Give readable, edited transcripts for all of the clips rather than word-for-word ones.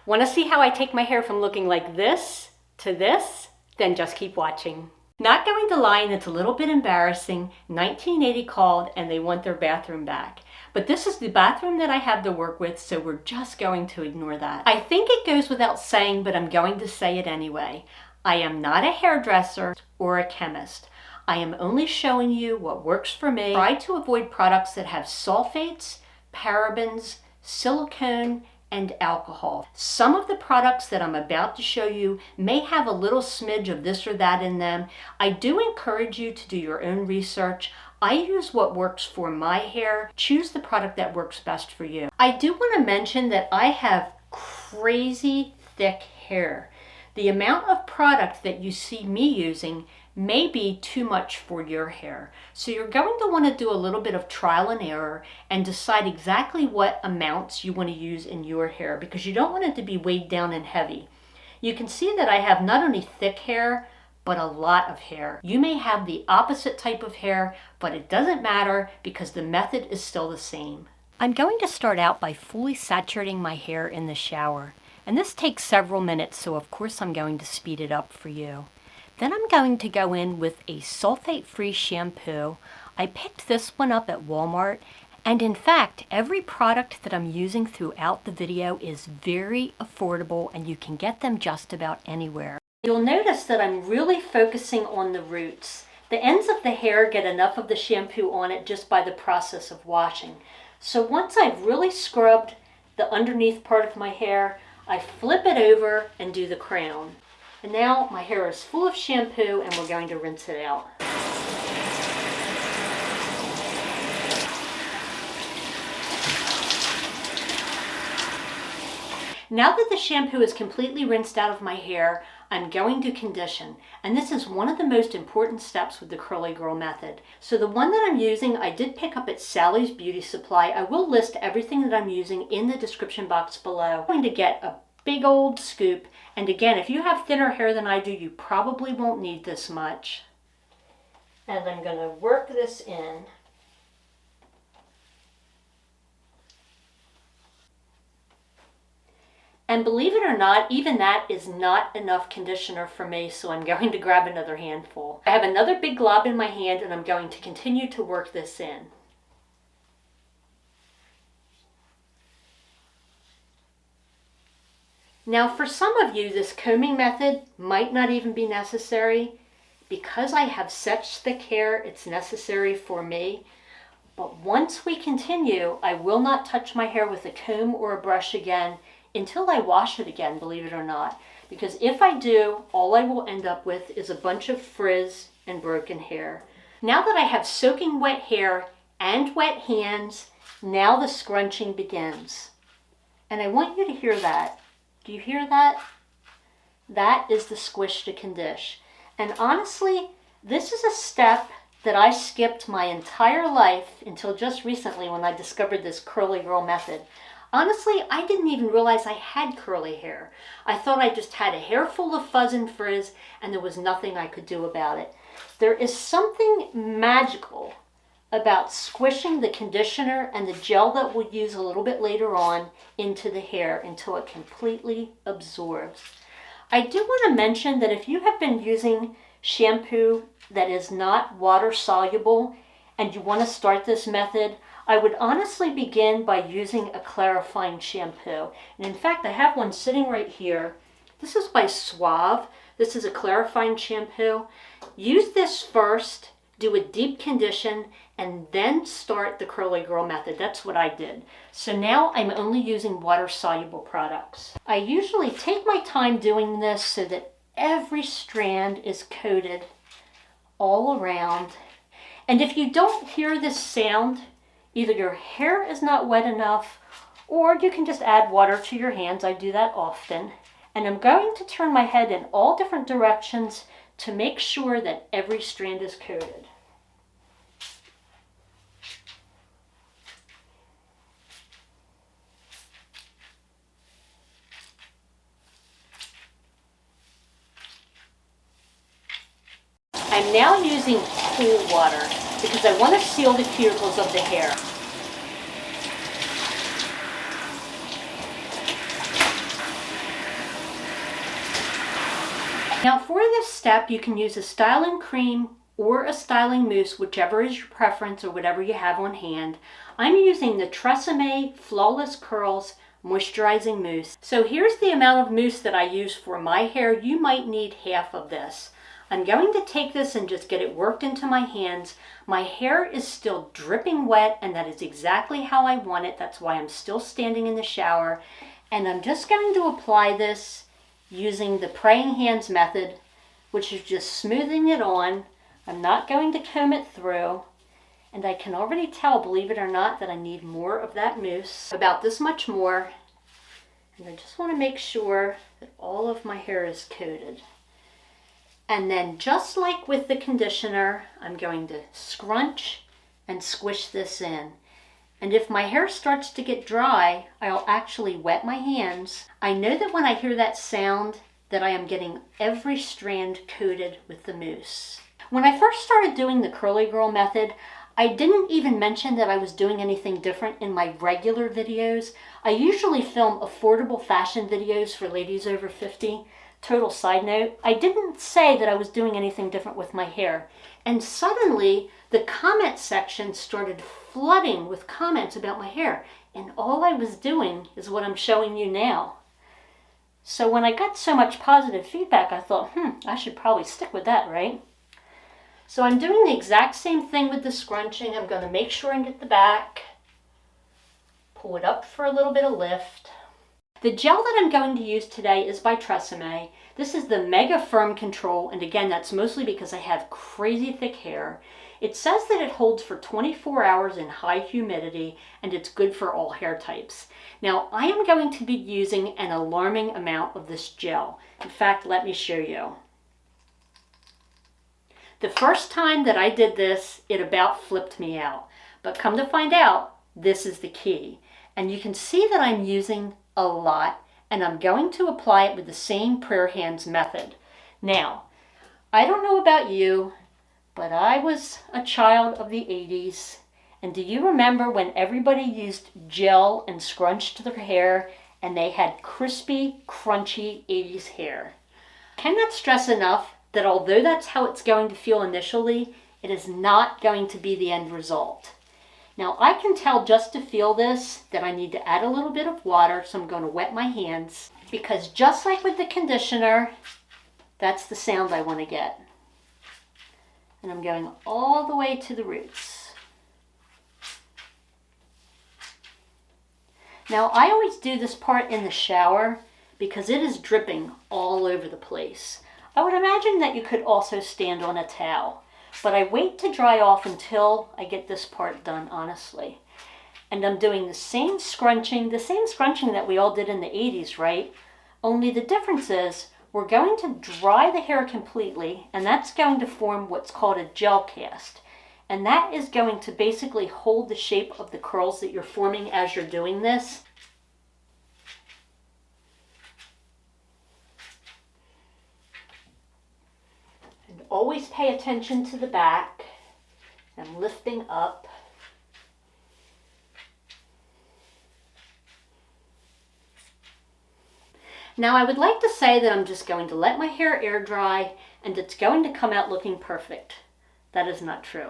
Want to see how I take my hair from looking like this to this? Then just keep watching. Not going to lie, and it's a little bit embarrassing. 1980 called and they want their bathroom back. But this is the bathroom that I have to work with, so we're just going to ignore that. I think it goes without saying, but I'm going to say it anyway. I am not a hairdresser or a chemist. I am only showing you what works for me. Try to avoid products that have sulfates, parabens, silicone, and alcohol. Some of the products that I'm about to show you may have a little smidge of this or that in them. I do encourage you to do your own research. I use what works for my hair. Choose the product that works best for you. I do want to mention that I have crazy thick hair. The amount of product that you see me using may be too much for your hair. So you're going to want to do a little bit of trial and error and decide exactly what amounts you want to use in your hair, because you don't want it to be weighed down and heavy. You can see that I have not only thick hair, but a lot of hair. You may have the opposite type of hair, but it doesn't matter because the method is still the same. I'm going to start out by fully saturating my hair in the shower. And this takes several minutes, so of course I'm going to speed it up for you. Then I'm going to go in with a sulfate-free shampoo. I picked this one up at Walmart, and in fact, every product that I'm using throughout the video is very affordable, and you can get them just about anywhere. You'll notice that I'm really focusing on the roots. The ends of the hair get enough of the shampoo on it just by the process of washing. So once I've really scrubbed the underneath part of my hair, I flip it over and do the crown. And now my hair is full of shampoo and we're going to rinse it out. Now that the shampoo is completely rinsed out of my hair, I'm going to condition. And this is one of the most important steps with the Curly Girl method. So the one that I'm using, I did pick up at Sally's Beauty Supply. I will list everything that I'm using in the description box below. I'm going to get a big old scoop. And again, if you have thinner hair than I do, you probably won't need this much. And I'm going to work this in. And believe it or not, even that is not enough conditioner for me, so I'm going to grab another handful. I have another big glob in my hand and I'm going to continue to work this in. Now for some of you, this combing method might not even be necessary. Because I have such thick hair, it's necessary for me. But once we continue, I will not touch my hair with a comb or a brush again until I wash it again, believe it or not. Because if I do, all I will end up with is a bunch of frizz and broken hair. Now that I have soaking wet hair and wet hands, now the scrunching begins. And I want you to hear that. Do you hear that? That is the squish to condition. And honestly, this is a step that I skipped my entire life until just recently when I discovered this Curly Girl method. Honestly, I didn't even realize I had curly hair. I thought I just had a hair full of fuzz and frizz and there was nothing I could do about it. There is something magical about squishing the conditioner and the gel that we'll use a little bit later on into the hair until it completely absorbs. I do want to mention that if you have been using shampoo that is not water soluble and you want to start this method, I would honestly begin by using a clarifying shampoo. And in fact, I have one sitting right here. This is by Suave. This is a clarifying shampoo. Use this first, do a deep condition, and then start the Curly Girl method. That's what I did. So now I'm only using water-soluble products. I usually take my time doing this so that every strand is coated all around. And if you don't hear this sound, either your hair is not wet enough, or you can just add water to your hands. I do that often. And I'm going to turn my head in all different directions to make sure that every strand is coated. I'm now using cool water because I want to seal the cuticles of the hair. Now for this step, you can use a styling cream or a styling mousse, whichever is your preference or whatever you have on hand. I'm using the Tresemme Flawless Curls Moisturizing Mousse. So here's the amount of mousse that I use for my hair. You might need half of this. I'm going to take this and just get it worked into my hands. My hair is still dripping wet, and that is exactly how I want it. That's why I'm still standing in the shower. And I'm just going to apply this using the praying hands method, which is just smoothing it on. I'm not going to comb it through. And I can already tell, believe it or not, that I need more of that mousse, about this much more. And I just want to make sure that all of my hair is coated. And then just like with the conditioner, I'm going to scrunch and squish this in. And if my hair starts to get dry, I'll actually wet my hands. I know that when I hear that sound that I am getting every strand coated with the mousse. When I first started doing the curly girl method, I didn't even mention that I was doing anything different in my regular videos. I usually film affordable fashion videos for ladies over 50. Total side note, I didn't say that I was doing anything different with my hair. And suddenly, the comment section started flooding with comments about my hair. And all I was doing is what I'm showing you now. So when I got so much positive feedback, I thought, I should probably stick with that, right? So I'm doing the exact same thing with the scrunching. I'm going to make sure and get the back. Pull it up for a little bit of lift. The gel that I'm going to use today is by Tresemme. This is the Mega Firm Control, and again, that's mostly because I have crazy thick hair. It says that it holds for 24 hours in high humidity, and it's good for all hair types. Now, I am going to be using an alarming amount of this gel. In fact, let me show you. The first time that I did this, it about flipped me out. But come to find out, this is the key. And you can see that I'm using a lot, and I'm going to apply it with the same prayer hands method. Now, I don't know about you, but I was a child of the 80s, and do you remember when everybody used gel and scrunched their hair and they had crispy, crunchy 80s hair? I cannot stress enough that although that's how it's going to feel initially, it is not going to be the end result. Now I can tell just to feel this that I need to add a little bit of water, so I'm going to wet my hands, because just like with the conditioner, that's the sound I want to get. And I'm going all the way to the roots. Now I always do this part in the shower because it is dripping all over the place. I would imagine that you could also stand on a towel. But I wait to dry off until I get this part done, honestly. And I'm doing the same scrunching that we all did in the 80s, right? Only the difference is we're going to dry the hair completely, and that's going to form what's called a gel cast. And that is going to basically hold the shape of the curls that you're forming as you're doing this. Always pay attention to the back and lifting up. Now I would like to say that I'm just going to let my hair air dry and it's going to come out looking perfect. That is not true.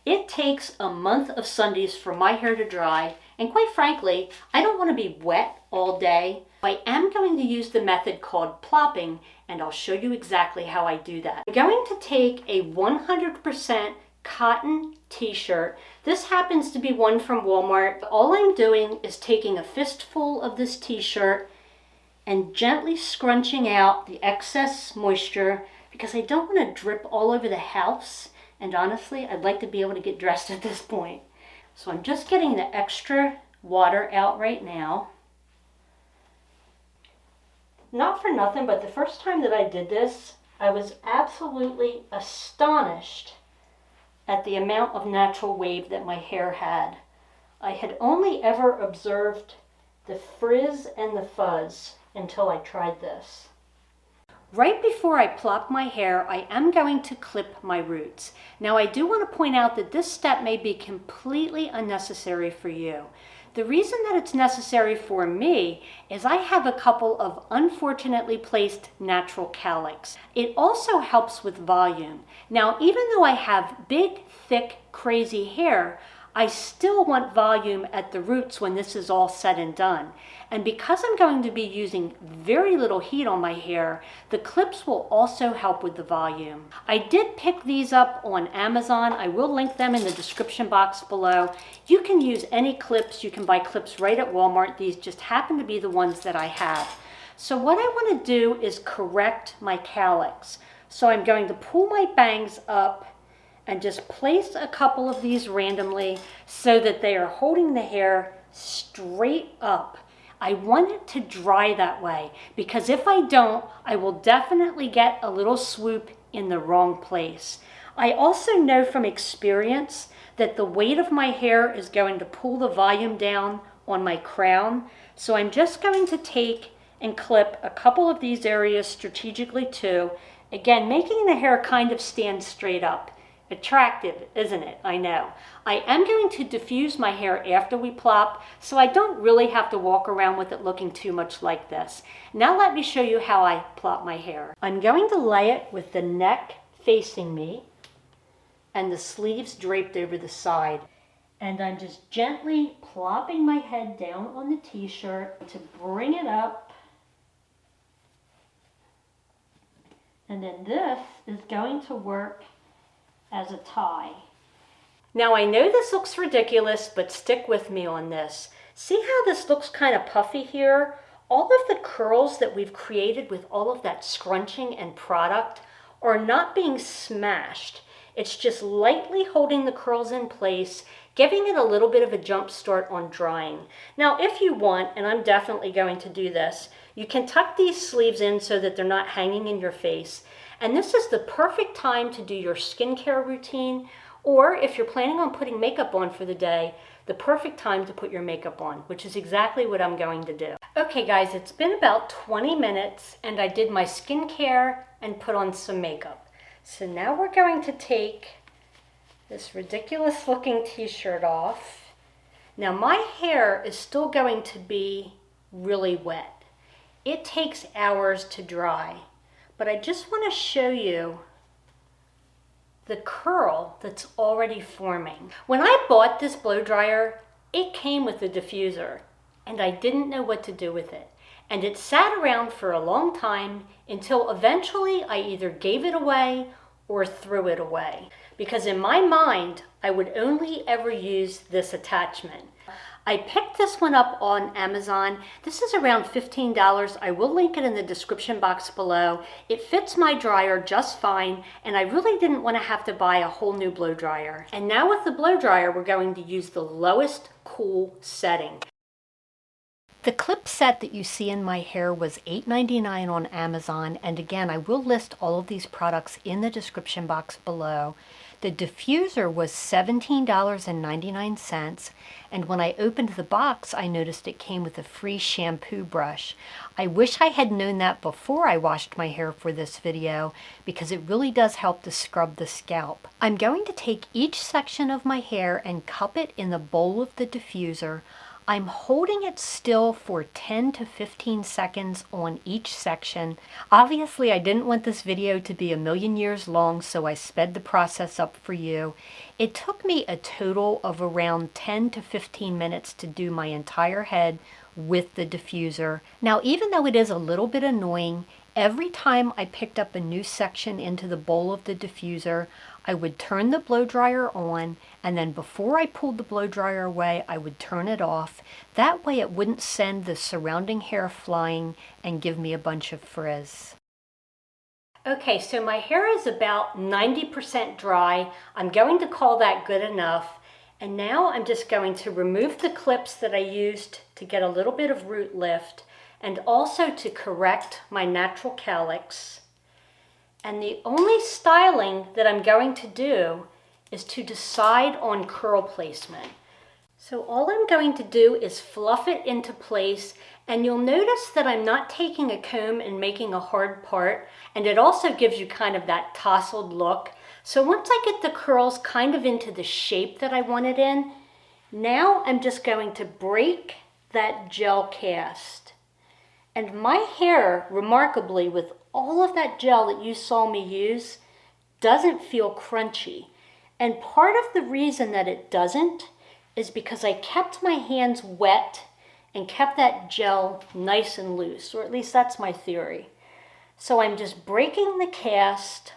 It takes a month of Sundays for my hair to dry, and quite frankly, I don't want to be wet all day. I am going to use the method called plopping, and I'll show you exactly how I do that. I'm going to take a 100% cotton t-shirt. This happens to be one from Walmart. All I'm doing is taking a fistful of this t-shirt and gently scrunching out the excess moisture because I don't want to drip all over the house. And honestly, I'd like to be able to get dressed at this point. So I'm just getting the extra water out right now. Not for nothing, but the first time that I did this, I was absolutely astonished at the amount of natural wave that my hair had. I had only ever observed the frizz and the fuzz until I tried this. Right before I plop my hair, I am going to clip my roots. Now I do want to point out that this step may be completely unnecessary for you. The reason that it's necessary for me is I have a couple of unfortunately placed natural cowlicks. It also helps with volume. Now, even though I have big, thick, crazy hair, I still want volume at the roots when this is all said and done. And because I'm going to be using very little heat on my hair, the clips will also help with the volume. I did pick these up on Amazon. I will link them in the description box below. You can use any clips. You can buy clips right at Walmart. These just happen to be the ones that I have. So what I want to do is correct my cowlicks. So I'm going to pull my bangs up and just place a couple of these randomly so that they are holding the hair straight up. I want it to dry that way because if I don't, I will definitely get a little swoop in the wrong place. I also know from experience that the weight of my hair is going to pull the volume down on my crown. So I'm just going to take and clip a couple of these areas strategically too. Again, making the hair kind of stand straight up. Attractive, isn't it? I know. I am going to diffuse my hair after we plop, so I don't really have to walk around with it looking too much like this. Now let me show you how I plop my hair. I'm going to lay it with the neck facing me and the sleeves draped over the side. And I'm just gently plopping my head down on the t-shirt to bring it up. And then this is going to work as a tie. Now I know this looks ridiculous, but stick with me on this. See how this looks kind of puffy here? All of the curls that we've created with all of that scrunching and product are not being smashed. It's just lightly holding the curls in place, giving it a little bit of a jump start on drying. Now if you want, and I'm definitely going to do this, you can tuck these sleeves in so that they're not hanging in your face. And this is the perfect time to do your skincare routine, or if you're planning on putting makeup on for the day, the perfect time to put your makeup on, which is exactly what I'm going to do. Okay guys, it's been about 20 minutes and I did my skincare and put on some makeup. So now we're going to take this ridiculous looking t-shirt off. Now my hair is still going to be really wet. It takes hours to dry. But I just want to show you the curl that's already forming. When I bought this blow dryer, it came with a diffuser and I didn't know what to do with it. And it sat around for a long time until eventually I either gave it away or threw it away. Because in my mind, I would only ever use this attachment. I picked this one up on Amazon. This is around $15. I will link it in the description box below. It fits my dryer just fine, and I really didn't want to have to buy a whole new blow dryer. And now with the blow dryer, we're going to use the lowest cool setting. The clip set that you see in my hair was $8.99 on Amazon, and again, I will list all of these products in the description box below. The diffuser was $17.99, and when I opened the box, I noticed it came with a free shampoo brush. I wish I had known that before I washed my hair for this video, because it really does help to scrub the scalp. I'm going to take each section of my hair and cup it in the bowl of the diffuser. I'm holding it still for 10 to 15 seconds on each section. Obviously, I didn't want this video to be a million years long, so I sped the process up for you. It took me a total of around 10 to 15 minutes to do my entire head with the diffuser. Now, even though it is a little bit annoying, every time I picked up a new section into the bowl of the diffuser, I would turn the blow dryer on, and then before I pulled the blow dryer away, I would turn it off. That way it wouldn't send the surrounding hair flying and give me a bunch of frizz. Okay, so my hair is about 90% dry. I'm going to call that good enough. And now I'm just going to remove the clips that I used to get a little bit of root lift and also to correct my natural cowlicks. And the only styling that I'm going to do is to decide on curl placement. So all I'm going to do is fluff it into place, and you'll notice that I'm not taking a comb and making a hard part, and it also gives you kind of that tousled look. So once I get the curls kind of into the shape that I want it in, Now I'm just going to break that gel cast. And my hair, remarkably, with all of that gel that you saw me use, doesn't feel crunchy. And part of the reason that it doesn't is because I kept my hands wet and kept that gel nice and loose, or at least that's my theory. So I'm just breaking the cast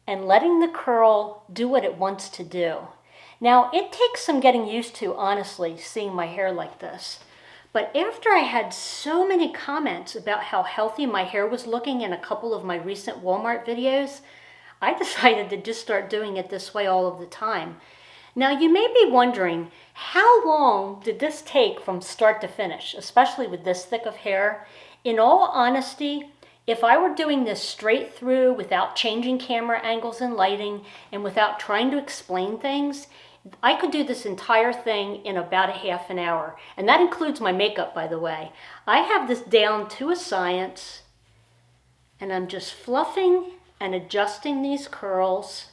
and letting the curl do what it wants to do. Now, it takes some getting used to, honestly, seeing my hair like this. But after I had so many comments about how healthy my hair was looking in a couple of my recent Walmart videos, I decided to just start doing it this way all of the time. Now, you may be wondering, how long did this take from start to finish, especially with this thick of hair? In all honesty, if I were doing this straight through without changing camera angles and lighting and without trying to explain things, I could do this entire thing in about a half an hour. And that includes my makeup, by the way. I have this down to a science, and I'm just fluffing and adjusting these curls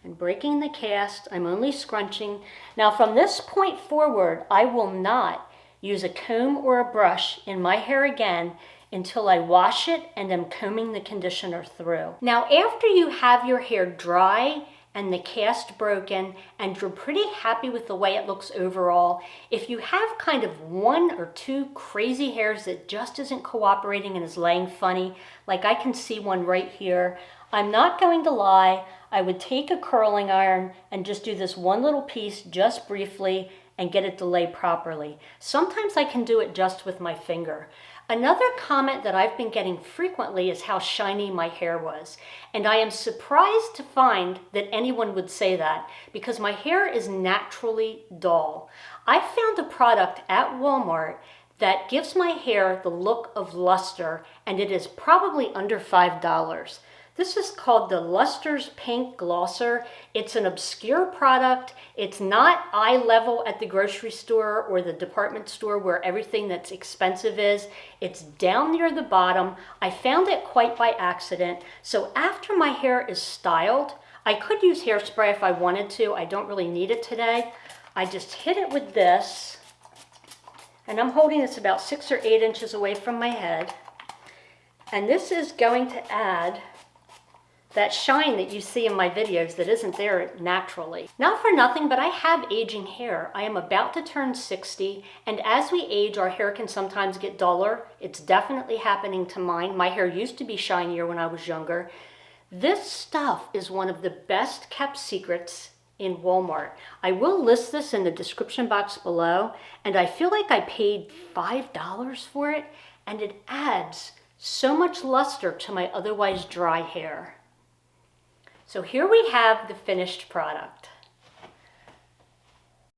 and breaking the cast. I'm only scrunching. Now, from this point forward, I will not use a comb or a brush in my hair again until I wash it and am combing the conditioner through. Now, after you have your hair dry and the cast broken and you're pretty happy with the way it looks overall, if you have kind of one or two crazy hairs that just isn't cooperating and is laying funny, like I can see one right here, I'm not going to lie, I would take a curling iron and just do this one little piece just briefly and get it to lay properly. Sometimes I can do it just with my finger. Another comment that I've been getting frequently is how shiny my hair was. And I am surprised to find that anyone would say that because my hair is naturally dull. I found a product at Walmart that gives my hair the look of luster, and it is probably under $5. This is called the Luster's Pink Glosser. It's an obscure product. It's not eye level at the grocery store or the department store where everything that's expensive is. It's down near the bottom. I found it quite by accident. So after my hair is styled, I could use hairspray if I wanted to. I don't really need it today. I just hit it with this, and I'm holding this about 6 or 8 inches away from my head. And this is going to add that shine that you see in my videos that isn't there naturally. Not for nothing, but I have aging hair. I am about to turn 60, and as we age, our hair can sometimes get duller. It's definitely happening to mine. My hair used to be shinier when I was younger. This stuff is one of the best kept secrets in Walmart. I will list this in the description box below, and I feel like I paid $5 for it, and it adds so much luster to my otherwise dry hair. So here we have the finished product.